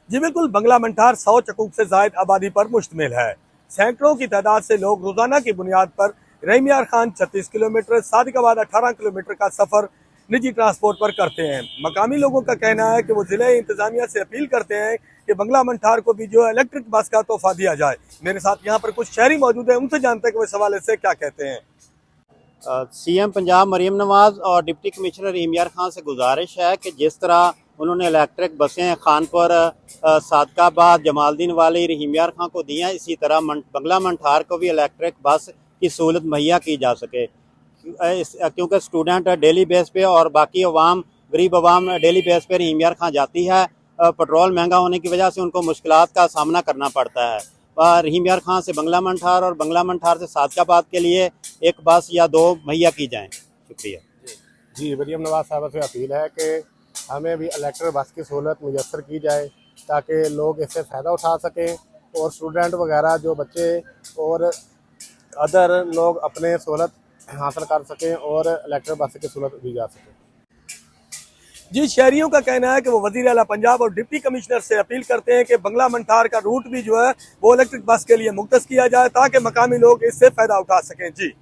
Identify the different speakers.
Speaker 1: जी बिल्कुल, बंगला मंठार 100 चकूक से जायद आबादी पर मुश्तमिल है। सैकड़ों की तादाद से लोग रोजाना की बुनियाद पर रहीम खान 36 किलोमीटर, सादिकाबाद 18 किलोमीटर का सफर निजी ट्रांसपोर्ट पर करते हैं। मकामी लोगों का कहना है कि वो जिले इंतजामिया से अपील करते हैं कि बंगला मंठार को भी जो है इलेक्ट्रिक बस का तोहफा दिया जाए। मेरे साथ यहाँ पर कुछ शहरी मौजूद है, उनसे जानते हैं कि वो इस हवाले से क्या कहते हैं।
Speaker 2: सीएम पंजाब मरीम नवाज और डिप्टी कमिश्नर रहीम खान से गुजारिश है कि जिस तरह उन्होंने इलेक्ट्रिक बसें खानपुर, सादकाबाद, जमालदीन वाली रहीम खान को दी हैं, इसी तरह बंगला मंठार को भी इलेक्ट्रिक बस की सहूलत मुहैया की जा सके। क्योंकि स्टूडेंट डेली बेस पे और बाकी अवाम, गरीब अवाम डेली बेस पे रहीम खान जाती है। पेट्रोल महंगा होने की वजह से उनको मुश्किलात का सामना करना पड़ता है। रहीम खान से बंगला मंठार और बंगला मंठार से सादकाबाद के लिए एक बस या दो मुहैया की जाएँ। शुक्रिया।
Speaker 3: जी, मरीम नवाज साहब से अपील है कि हमें भी इलेक्ट्रिक बस की सहूलत मुयसर की जाए ताकि लोग इससे फ़ायदा उठा सकें और स्टूडेंट वगैरह जो बच्चे और अदर लोग अपने सहूलत हासिल कर सकें और इलेक्ट्रिक बस की सहूलत दी जा सके।
Speaker 1: जी, शहरियों का कहना है कि वो वज़ीर आला पंजाब और डिप्टी कमिश्नर से अपील करते हैं कि बंगला मंठार का रूट भी जो है वो इलेक्ट्रिक बस के लिए मुख्तस किया जाए ताकि मकामी लोग इससे फ़ायदा उठा सकें। जी।